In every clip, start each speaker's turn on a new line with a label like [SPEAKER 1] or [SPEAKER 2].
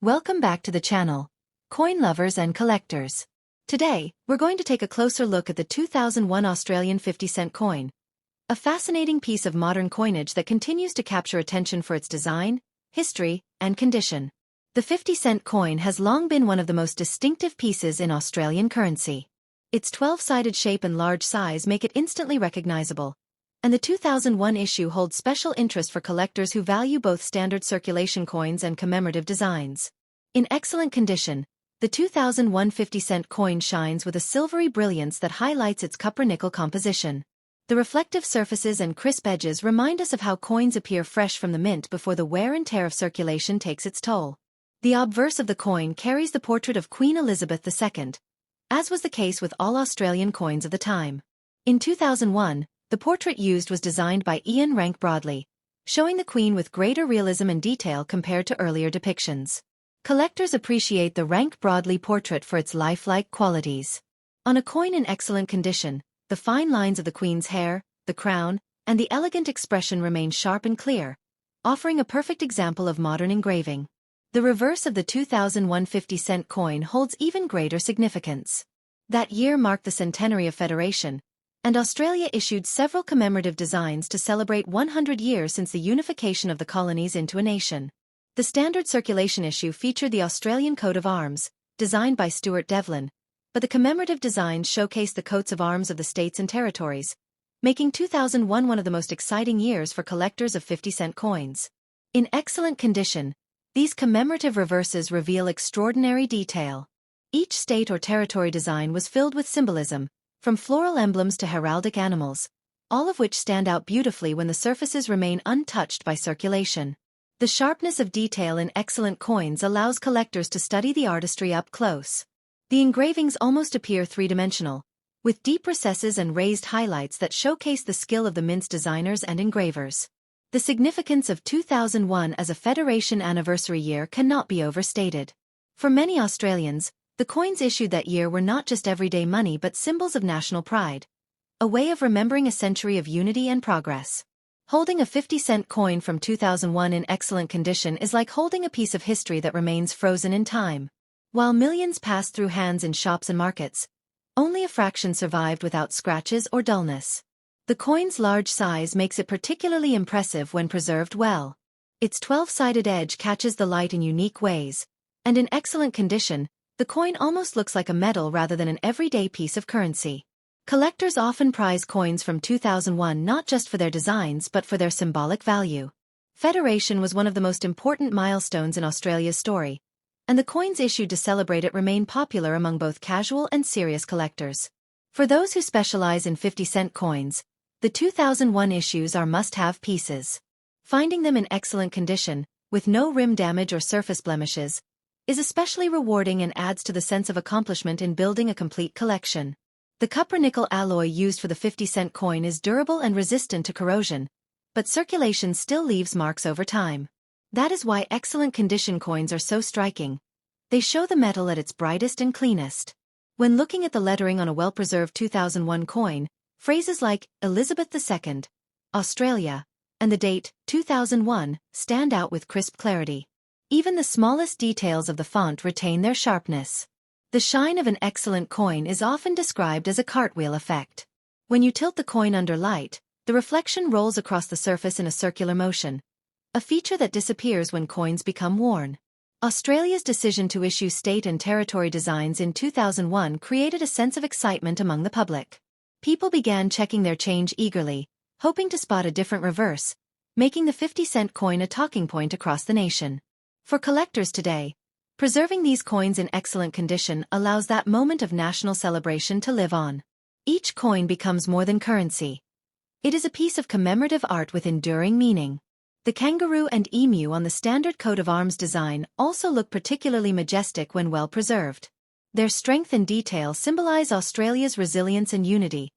[SPEAKER 1] Welcome back to the channel, coin lovers and collectors. Today, we're going to take a closer look at the 2001 Australian 50-cent coin, a fascinating piece of modern coinage that continues to capture attention for its design, history, and condition. The 50-cent coin has long been one of the most distinctive pieces in Australian currency. Its 12-sided shape and large size make it instantly recognizable, and the 2001 issue holds special interest for collectors who value both standard circulation coins and commemorative designs. In excellent condition, the 2001 50-cent coin shines with a silvery brilliance that highlights its copper-nickel composition. The reflective surfaces and crisp edges remind us of how coins appear fresh from the mint before the wear and tear of circulation takes its toll. The obverse of the coin carries the portrait of Queen Elizabeth II, as was the case with all Australian coins of the time. In 2001, the portrait used was designed by Ian Rank Broadley, showing the Queen with greater realism and detail compared to earlier depictions. Collectors appreciate the Rank Broadley portrait for its lifelike qualities. On a coin in excellent condition, the fine lines of the Queen's hair, the crown, and the elegant expression remain sharp and clear, offering a perfect example of modern engraving. The reverse of the 2001 50-cent coin holds even greater significance. That year marked the centenary of Federation, and Australia issued several commemorative designs to celebrate 100 years since the unification of the colonies into a nation. The standard circulation issue featured the Australian coat of arms, designed by Stuart Devlin, but the commemorative designs showcased the coats of arms of the states and territories, making 2001 one of the most exciting years for collectors of 50-cent coins. In excellent condition, these commemorative reverses reveal extraordinary detail. Each state or territory design was filled with symbolism, from floral emblems to heraldic animals, all of which stand out beautifully when the surfaces remain untouched by circulation. The sharpness of detail in excellent coins allows collectors to study the artistry up close. The engravings almost appear three-dimensional, with deep recesses and raised highlights that showcase the skill of the mint's designers and engravers. The significance of 2001 as a Federation anniversary year cannot be overstated. For many Australians, the coins issued that year were not just everyday money but symbols of national pride, a way of remembering a century of unity and progress. Holding a 50-cent coin from 2001 in excellent condition is like holding a piece of history that remains frozen in time. While millions passed through hands in shops and markets, only a fraction survived without scratches or dullness. The coin's large size makes it particularly impressive when preserved well. Its 12-sided edge catches the light in unique ways, and in excellent condition, the coin almost looks like a medal rather than an everyday piece of currency. Collectors often prize coins from 2001 not just for their designs but for their symbolic value. Federation was one of the most important milestones in Australia's story, and the coins issued to celebrate it remain popular among both casual and serious collectors. For those who specialize in 50-cent coins, the 2001 issues are must-have pieces. Finding them in excellent condition, with no rim damage or surface blemishes, is especially rewarding and adds to the sense of accomplishment in building a complete collection. The copper-nickel alloy used for the 50-cent coin is durable and resistant to corrosion, but circulation still leaves marks over time. That is why excellent condition coins are so striking. They show the metal at its brightest and cleanest. When looking at the lettering on a well-preserved 2001 coin, phrases like Elizabeth II, Australia, and the date 2001 stand out with crisp clarity. Even the smallest details of the font retain their sharpness. The shine of an excellent coin is often described as a cartwheel effect. When you tilt the coin under light, the reflection rolls across the surface in a circular motion, a feature that disappears when coins become worn. Australia's decision to issue state and territory designs in 2001 created a sense of excitement among the public. People began checking their change eagerly, hoping to spot a different reverse, making the 50-cent coin a talking point across the nation. For collectors today, preserving these coins in excellent condition allows that moment of national celebration to live on. Each coin becomes more than currency. It is a piece of commemorative art with enduring meaning. The kangaroo and emu on the standard coat of arms design also look particularly majestic when well preserved. Their strength and detail symbolize Australia's resilience and unity,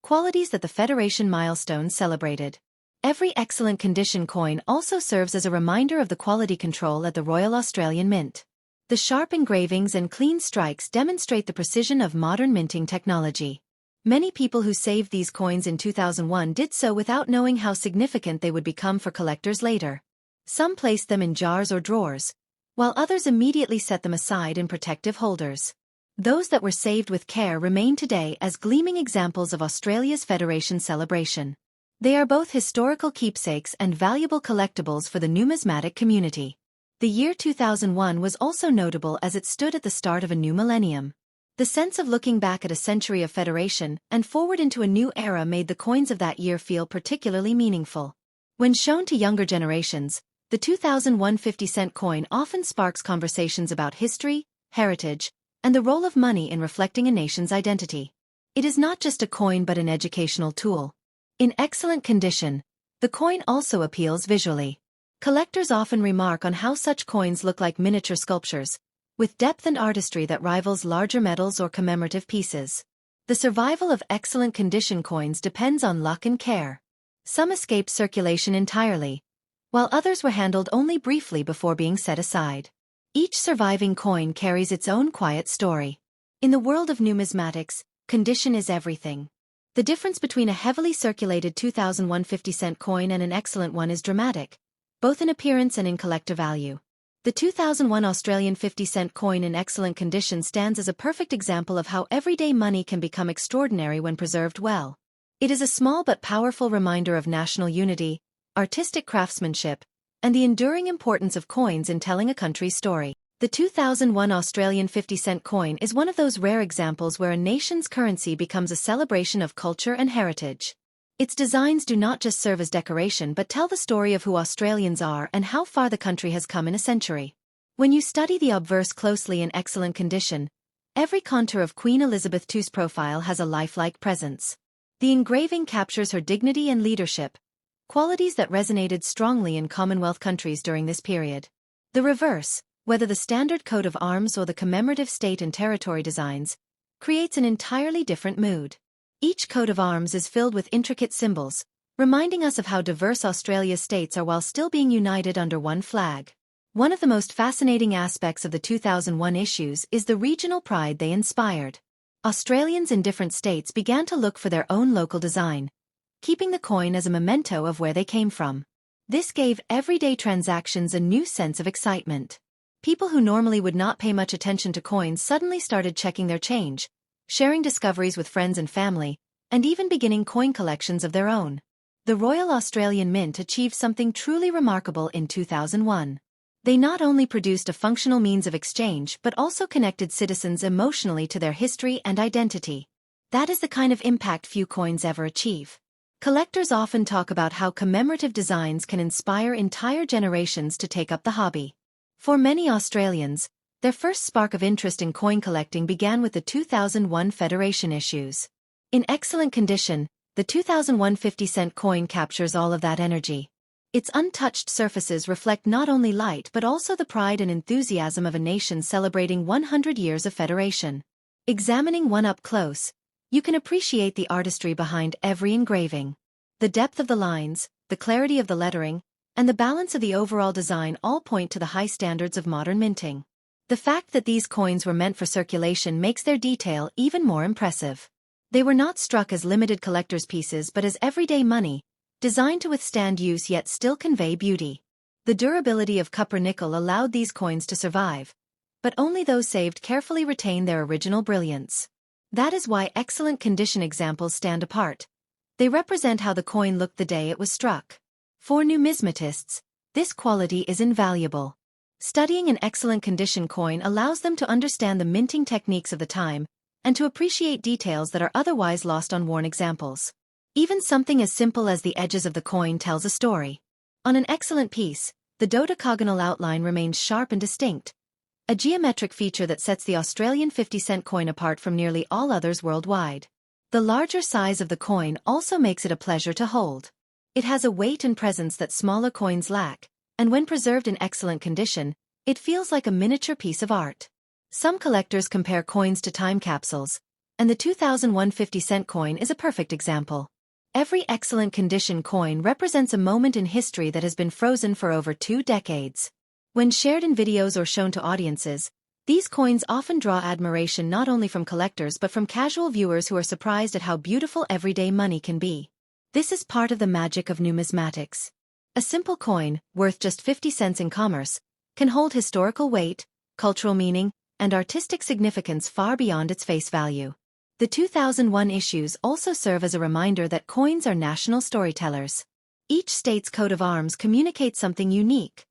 [SPEAKER 1] qualities that the Federation milestone celebrated. Every excellent condition coin also serves as a reminder of the quality control at the Royal Australian Mint. The sharp engravings and clean strikes demonstrate the precision of modern minting technology. Many people who saved these coins in 2001 did so without knowing how significant they would become for collectors later. Some placed them in jars or drawers, while others immediately set them aside in protective holders. Those that were saved with care remain today as gleaming examples of Australia's Federation celebration. They are both historical keepsakes and valuable collectibles for the numismatic community. The year 2001 was also notable as it stood at the start of a new millennium. The sense of looking back at a century of Federation and forward into a new era made the coins of that year feel particularly meaningful. When shown to younger generations, the 2001 50-cent coin often sparks conversations about history, heritage, and the role of money in reflecting a nation's identity. It is not just a coin but an educational tool. In excellent condition, the coin also appeals visually. Collectors often remark on how such coins look like miniature sculptures, with depth and artistry that rivals larger medals or commemorative pieces. The survival of excellent condition coins depends on luck and care. Some escape circulation entirely, while others were handled only briefly before being set aside. Each surviving coin carries its own quiet story. In the world of numismatics, condition is everything. The difference between a heavily circulated 2001 50-cent coin and an excellent one is dramatic, both in appearance and in collector value. The 2001 Australian 50-cent coin in excellent condition stands as a perfect example of how everyday money can become extraordinary when preserved well. It is a small but powerful reminder of national unity, artistic craftsmanship, and the enduring importance of coins in telling a country's story. The 2001 Australian 50-cent coin is one of those rare examples where a nation's currency becomes a celebration of culture and heritage. Its designs do not just serve as decoration but tell the story of who Australians are and how far the country has come in a century. When you study the obverse closely in excellent condition, every contour of Queen Elizabeth II's profile has a lifelike presence. The engraving captures her dignity and leadership, qualities that resonated strongly in Commonwealth countries during this period. The reverse, whether the standard coat of arms or the commemorative state and territory designs, creates an entirely different mood. Each coat of arms is filled with intricate symbols, reminding us of how diverse Australia's states are while still being united under one flag. One of the most fascinating aspects of the 2001 issues is the regional pride they inspired. Australians in different states began to look for their own local design, keeping the coin as a memento of where they came from. This gave everyday transactions a new sense of excitement. People who normally would not pay much attention to coins suddenly started checking their change, sharing discoveries with friends and family, and even beginning coin collections of their own. The Royal Australian Mint achieved something truly remarkable in 2001. They not only produced a functional means of exchange but also connected citizens emotionally to their history and identity. That is the kind of impact few coins ever achieve. Collectors often talk about how commemorative designs can inspire entire generations to take up the hobby. For many Australians, their first spark of interest in coin collecting began with the 2001 Federation issues. In excellent condition, the 2001 50-cent coin captures all of that energy. Its untouched surfaces reflect not only light but also the pride and enthusiasm of a nation celebrating 100 years of federation. Examining one up close, you can appreciate the artistry behind every engraving. The depth of the lines, the clarity of the lettering, and the balance of the overall design all point to the high standards of modern minting. The fact that these coins were meant for circulation makes their detail even more impressive. They were not struck as limited collector's pieces but as everyday money, designed to withstand use yet still convey beauty. The durability of copper nickel allowed these coins to survive, but only those saved carefully retain their original brilliance. That is why excellent condition examples stand apart. They represent how the coin looked the day it was struck. For numismatists, this quality is invaluable. Studying an excellent condition coin allows them to understand the minting techniques of the time and to appreciate details that are otherwise lost on worn examples. Even something as simple as the edges of the coin tells a story. On an excellent piece, the dodecagonal outline remains sharp and distinct, a geometric feature that sets the Australian 50-cent coin apart from nearly all others worldwide. The larger size of the coin also makes it a pleasure to hold. It has a weight and presence that smaller coins lack, and when preserved in excellent condition, it feels like a miniature piece of art. Some collectors compare coins to time capsules, and the 2001 50-cent coin is a perfect example. Every excellent condition coin represents a moment in history that has been frozen for over 2 decades. When shared in videos or shown to audiences, these coins often draw admiration not only from collectors but from casual viewers who are surprised at how beautiful everyday money can be. This is part of the magic of numismatics. A simple coin, worth just 50 cents in commerce, can hold historical weight, cultural meaning, and artistic significance far beyond its face value. The 2001 issues also serve as a reminder that coins are national storytellers. Each state's coat of arms communicates something unique: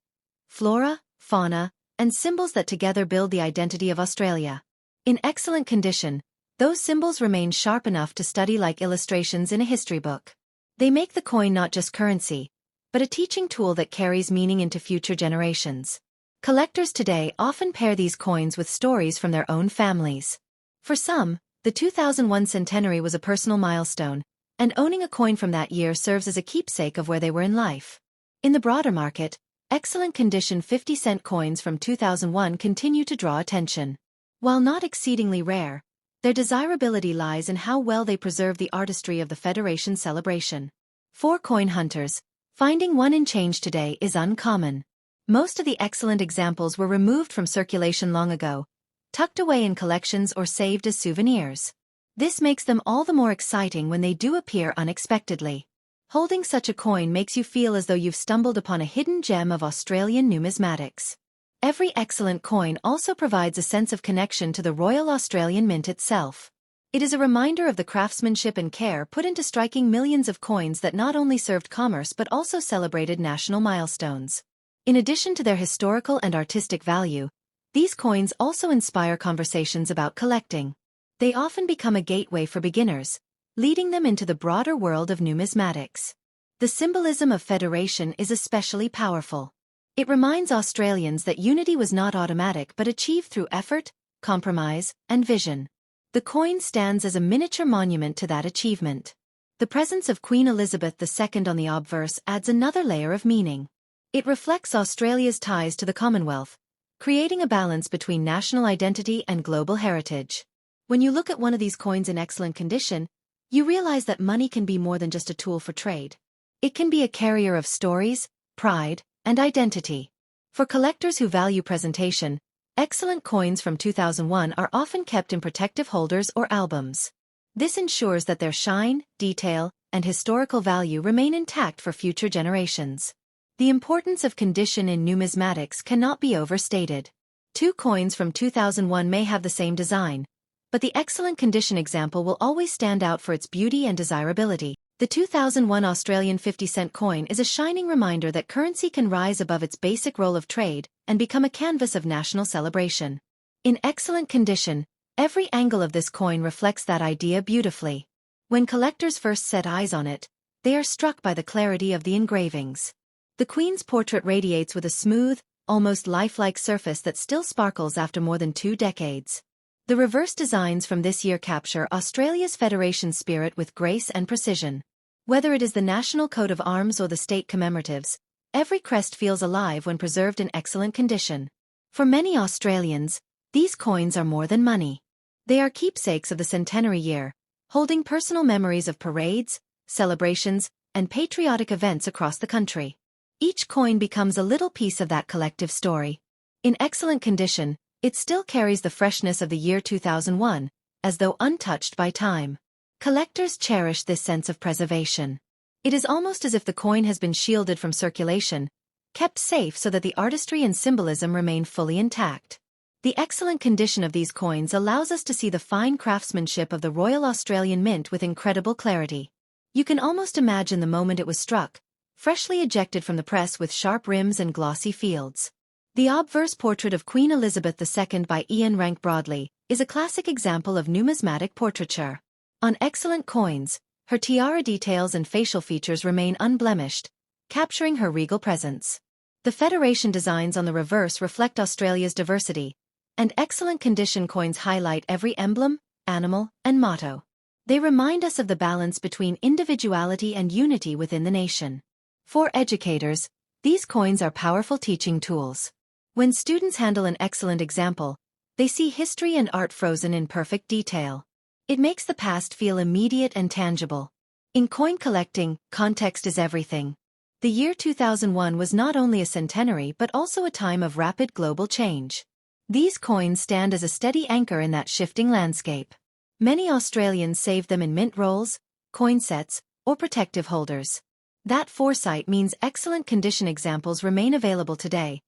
[SPEAKER 1] flora, fauna, and symbols that together build the identity of Australia. In excellent condition, those symbols remain sharp enough to study like illustrations in a history book. They make the coin not just currency, but a teaching tool that carries meaning into future generations. Collectors today often pair these coins with stories from their own families. For some, the 2001 centenary was a personal milestone, and owning a coin from that year serves as a keepsake of where they were in life. In the broader market, excellent condition 50-cent coins from 2001 continue to draw attention. While not exceedingly rare, their desirability lies in how well they preserve the artistry of the Federation celebration. For coin hunters, finding one in change today is uncommon. Most of the excellent examples were removed from circulation long ago, tucked away in collections or saved as souvenirs. This makes them all the more exciting when they do appear unexpectedly. Holding such a coin makes you feel as though you've stumbled upon a hidden gem of Australian numismatics. Every excellent coin also provides a sense of connection to the Royal Australian Mint itself. It is a reminder of the craftsmanship and care put into striking millions of coins that not only served commerce but also celebrated national milestones. In addition to their historical and artistic value, these coins also inspire conversations about collecting. They often become a gateway for beginners, leading them into the broader world of numismatics. The symbolism of federation is especially powerful. It reminds Australians that unity was not automatic but achieved through effort, compromise, and vision. The coin stands as a miniature monument to that achievement. The presence of Queen Elizabeth II on the obverse adds another layer of meaning. It reflects Australia's ties to the Commonwealth, creating a balance between national identity and global heritage. When you look at one of these coins in excellent condition, you realize that money can be more than just a tool for trade. It can be a carrier of stories, pride, and identity. For collectors who value presentation, excellent coins from 2001 are often kept in protective holders or albums. This ensures that their shine, detail, and historical value remain intact for future generations. The importance of condition in numismatics cannot be overstated. Two coins from 2001 may have the same design, but the excellent condition example will always stand out for its beauty and desirability. The 2001 Australian 50-cent coin is a shining reminder that currency can rise above its basic role of trade and become a canvas of national celebration. In excellent condition, every angle of this coin reflects that idea beautifully. When collectors first set eyes on it, they are struck by the clarity of the engravings. The Queen's portrait radiates with a smooth, almost lifelike surface that still sparkles after more than 2 decades. The reverse designs from this year capture Australia's Federation spirit with grace and precision. Whether it is the national coat of arms or the state commemoratives, every crest feels alive when preserved in excellent condition. For many Australians, these coins are more than money. They are keepsakes of the centenary year, holding personal memories of parades, celebrations, and patriotic events across the country. Each coin becomes a little piece of that collective story. In excellent condition, it still carries the freshness of the year 2001, as though untouched by time. Collectors cherish this sense of preservation. It is almost as if the coin has been shielded from circulation, kept safe so that the artistry and symbolism remain fully intact. The excellent condition of these coins allows us to see the fine craftsmanship of the Royal Australian Mint with incredible clarity. You can almost imagine the moment it was struck, freshly ejected from the press with sharp rims and glossy fields. The obverse portrait of Queen Elizabeth II by Ian Rank Broadley is a classic example of numismatic portraiture. On excellent coins, her tiara details and facial features remain unblemished, capturing her regal presence. The Federation designs on the reverse reflect Australia's diversity, and excellent condition coins highlight every emblem, animal, and motto. They remind us of the balance between individuality and unity within the nation. For educators, these coins are powerful teaching tools. When students handle an excellent example, they see history and art frozen in perfect detail. It makes the past feel immediate and tangible. In coin collecting, context is everything. The year 2001 was not only a centenary but also a time of rapid global change. These coins stand as a steady anchor in that shifting landscape. Many Australians saved them in mint rolls, coin sets, or protective holders. That foresight means excellent condition examples remain available today,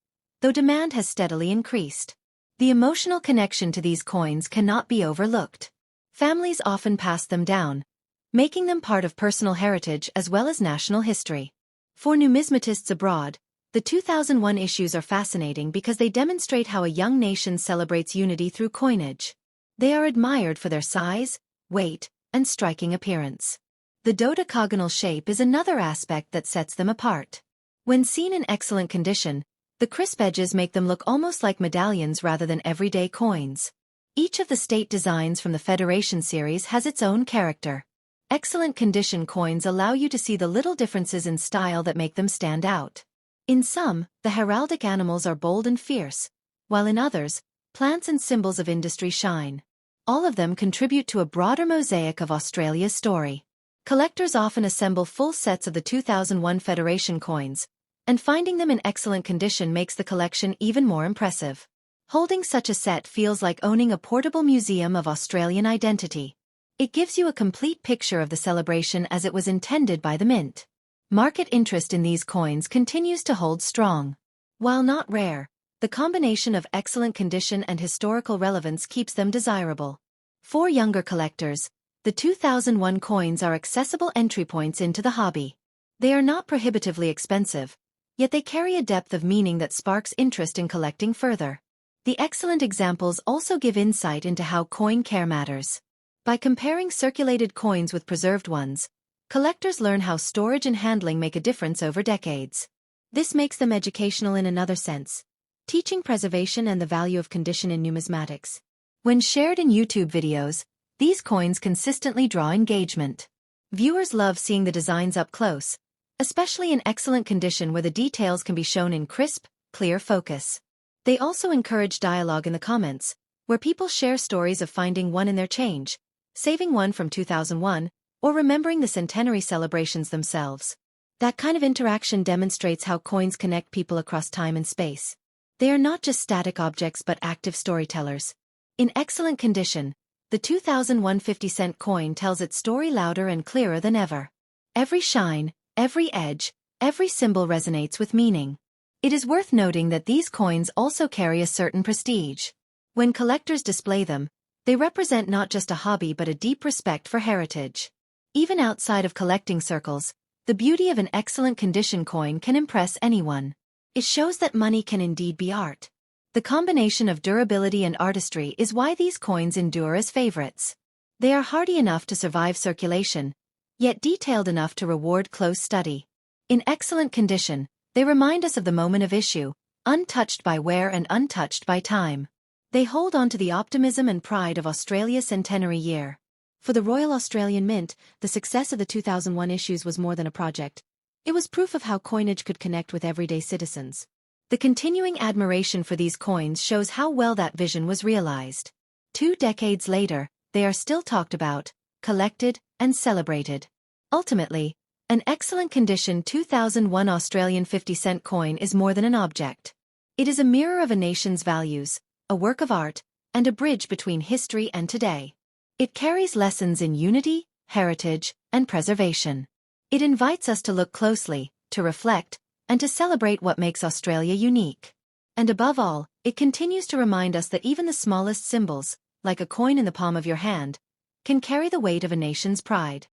[SPEAKER 1] though demand has steadily increased. The emotional connection to these coins cannot be overlooked. Families often pass them down, making them part of personal heritage as well as national history. For numismatists abroad, the 2001 issues are fascinating because they demonstrate how a young nation celebrates unity through coinage. They are admired for their size, weight, and striking appearance. The dodecagonal shape is another aspect that sets them apart. When seen in excellent condition, the crisp edges make them look almost like medallions rather than everyday coins. Each of the state designs from the Federation series has its own character. Excellent condition coins allow you to see the little differences in style that make them stand out. In some, the heraldic animals are bold and fierce, while in others, plants and symbols of industry shine. All of them contribute to a broader mosaic of Australia's story. Collectors often assemble full sets of the 2001 Federation coins, and finding them in excellent condition makes the collection even more impressive. Holding such a set feels like owning a portable museum of Australian identity. It gives you a complete picture of the celebration as it was intended by the mint. Market interest in these coins continues to hold strong. While not rare, the combination of excellent condition and historical relevance keeps them desirable. For younger collectors, the 2001 coins are accessible entry points into the hobby. They are not prohibitively expensive, yet they carry a depth of meaning that sparks interest in collecting further. The excellent examples also give insight into how coin care matters. By comparing circulated coins with preserved ones, collectors learn how storage and handling make a difference over decades. This makes them educational in another sense, teaching preservation and the value of condition in numismatics. When shared in YouTube videos, these coins consistently draw engagement. Viewers love seeing the designs up close, especially in excellent condition where the details can be shown in crisp, clear focus. They also encourage dialogue in the comments, where people share stories of finding one in their change, saving one from 2001, or remembering the centenary celebrations themselves. That kind of interaction demonstrates how coins connect people across time and space. They are not just static objects but active storytellers. In excellent condition, the 2001 50-cent coin tells its story louder and clearer than ever. Every shine, every edge, every symbol resonates with meaning. It is worth noting that these coins also carry a certain prestige. When collectors display them, they represent not just a hobby but a deep respect for heritage. Even outside of collecting circles, the beauty of an excellent condition coin can impress anyone. It shows that money can indeed be art. The combination of durability and artistry is why these coins endure as favorites. They are hardy enough to survive circulation, yet detailed enough to reward close study. In excellent condition, they remind us of the moment of issue, untouched by wear and untouched by time. They hold on to the optimism and pride of Australia's centenary year. For the Royal Australian Mint, the success of the 2001 issues was more than a project. It was proof of how coinage could connect with everyday citizens. The continuing admiration for these coins shows how well that vision was realized. 2 decades later, they are still talked about, collected, and celebrated. Ultimately, an excellent condition 2001 Australian 50-cent coin is more than an object. It is a mirror of a nation's values, a work of art, and a bridge between history and today. It carries lessons in unity, heritage, and preservation. It invites us to look closely, to reflect, and to celebrate what makes Australia unique. And above all, it continues to remind us that even the smallest symbols, like a coin in the palm of your hand, can carry the weight of a nation's pride.